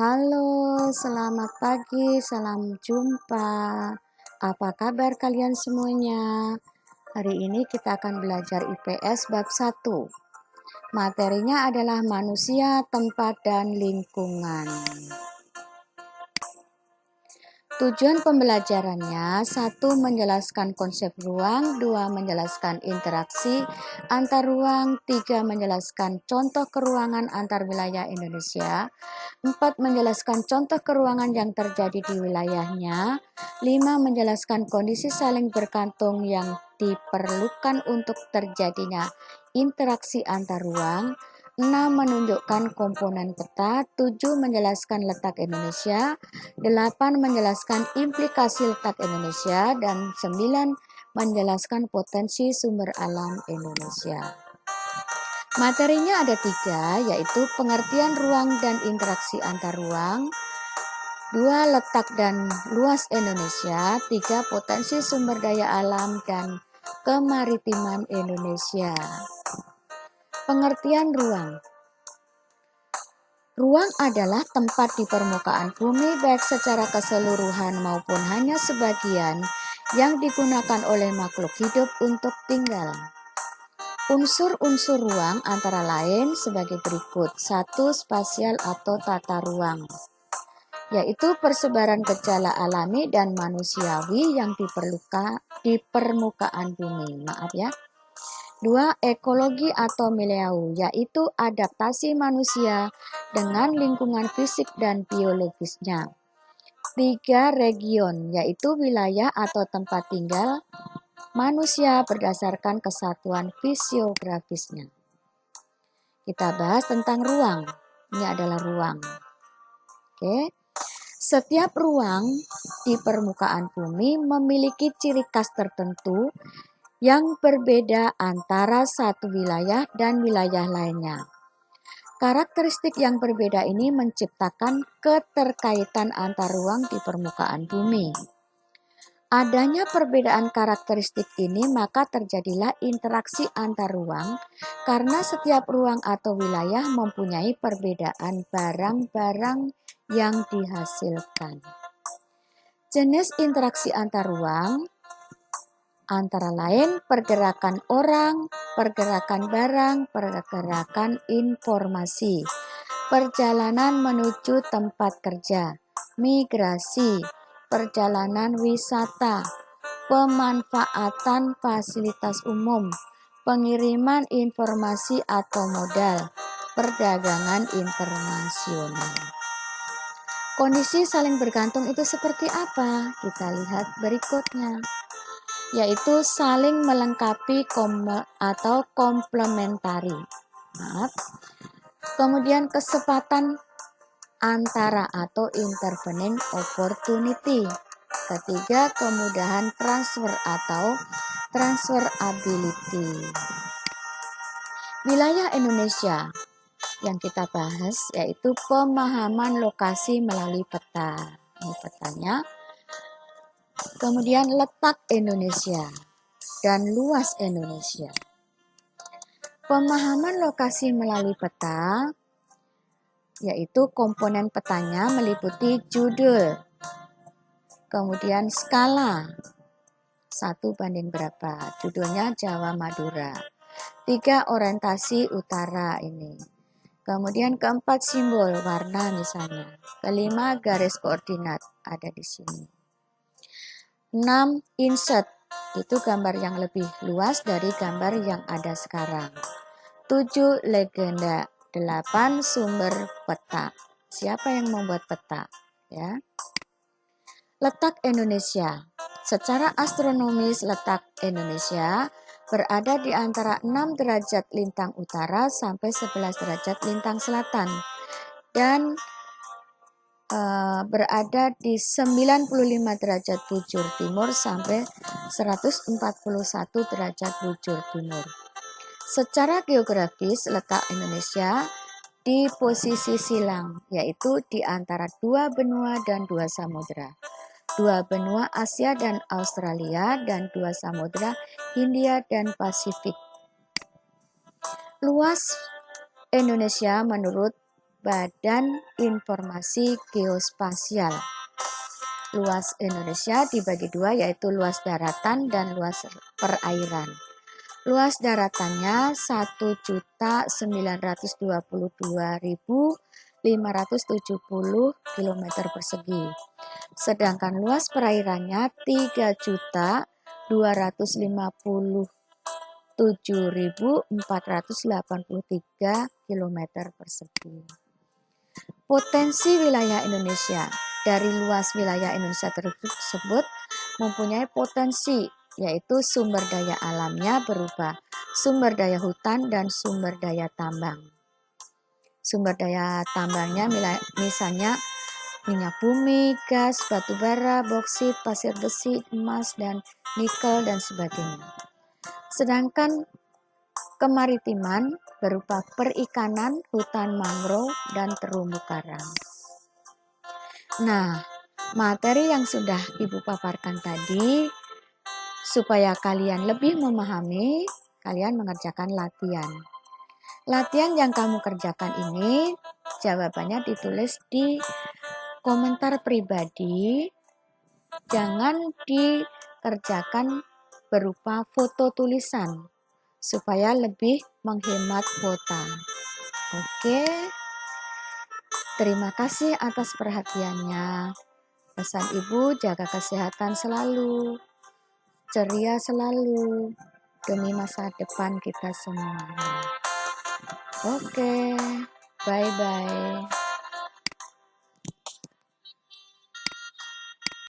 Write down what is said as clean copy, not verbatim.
Halo, selamat pagi, salam jumpa. Apa kabar kalian semuanya? Hari ini kita akan belajar IPS bab 1. Materinya adalah manusia, tempat, dan lingkungan. Tujuan pembelajarannya: 1. Menjelaskan konsep ruang, 2. Menjelaskan interaksi antar ruang, 3. Menjelaskan contoh keruangan antar wilayah Indonesia, 4. Menjelaskan contoh keruangan yang terjadi di wilayahnya, 5. Menjelaskan kondisi saling bergantung yang diperlukan untuk terjadinya interaksi antar ruang, 6. Menunjukkan komponen peta, 7. Menjelaskan letak Indonesia, 8. Menjelaskan implikasi letak Indonesia, dan 9. Menjelaskan potensi sumber alam Indonesia. Materinya ada 3, yaitu pengertian ruang dan interaksi antar ruang, 2. Letak dan luas Indonesia, 3. Potensi sumber daya alam dan kemaritiman Indonesia. Pengertian ruang. Ruang adalah tempat di permukaan bumi baik secara keseluruhan maupun hanya sebagian yang digunakan oleh makhluk hidup untuk tinggal. Unsur-unsur ruang antara lain sebagai berikut. 1. Spasial atau tata ruang, yaitu persebaran gejala alami dan manusiawi yang diperlukan di permukaan bumi. 2. Ekologi atau milieu, yaitu adaptasi manusia dengan lingkungan fisik dan biologisnya. 3. Region, yaitu wilayah atau tempat tinggal manusia berdasarkan kesatuan fisiografisnya. Kita bahas tentang ruang. Ini adalah ruang. Oke. Setiap ruang di permukaan bumi memiliki ciri khas tertentu yang berbeda antara satu wilayah dan wilayah lainnya. Karakteristik yang berbeda ini menciptakan keterkaitan antar ruang di permukaan bumi. Adanya perbedaan karakteristik ini, maka terjadilah interaksi antar ruang karena setiap ruang atau wilayah mempunyai perbedaan barang-barang yang dihasilkan. Jenis interaksi antar ruang antara lain pergerakan orang, pergerakan barang, pergerakan informasi, perjalanan menuju tempat kerja, migrasi, perjalanan wisata, pemanfaatan fasilitas umum, pengiriman informasi atau modal, perdagangan internasional. Kondisi saling bergantung itu seperti apa? Kita lihat berikutnya, yaitu saling melengkapi atau komplementari. Kemudian kesempatan antara atau intervening opportunity. Ketiga, kemudahan transfer atau transferability. Wilayah Indonesia yang kita bahas yaitu pemahaman lokasi melalui peta. Ini petanya. Kemudian letak Indonesia dan luas Indonesia. Pemahaman lokasi melalui peta, yaitu komponen petanya meliputi judul, kemudian skala, 1 banding berapa, judulnya Jawa Madura. 3. Orientasi utara ini. Kemudian keempat simbol warna misalnya. Kelima garis koordinat ada di sini. 6. Insert, itu gambar yang lebih luas dari gambar yang ada sekarang. 7. Legenda. 8. Sumber peta. Siapa yang membuat peta? Ya. Letak Indonesia. Secara astronomis, letak Indonesia berada di antara 6 derajat lintang utara sampai 11 derajat lintang selatan dan berada di 95 derajat bujur timur sampai 141 derajat bujur timur. Secara geografis, letak Indonesia di posisi silang, yaitu di antara 2 benua dan 2 samudera. 2 benua Asia dan Australia dan 2 samudera Hindia dan Pasifik. Luas Indonesia menurut Badan Informasi Geospasial. Luas Indonesia dibagi dua, yaitu luas daratan dan luas perairan. Luas daratannya 1.922.570 km persegi. Sedangkan luas perairannya 3.257.483 km persegi. Potensi wilayah Indonesia. Dari luas wilayah Indonesia tersebut mempunyai potensi, yaitu sumber daya alamnya berupa sumber daya hutan dan sumber daya tambang. Sumber daya tambangnya misalnya minyak bumi, gas, batu bara, boksit, pasir besi, emas, dan nikel, dan sebagainya. Sedangkan kemaritiman berupa perikanan, hutan mangrove, dan terumbu karang. Nah, materi yang sudah Ibu paparkan tadi, supaya kalian lebih memahami, kalian mengerjakan latihan. Latihan yang kamu kerjakan ini, jawabannya ditulis di komentar pribadi, jangan dikerjakan berupa foto tulisan, supaya lebih menghemat kuota. Oke, terima kasih atas perhatiannya. Pesan Ibu, jaga kesehatan selalu, ceria selalu, demi masa depan kita semuanya. Oke, bye-bye.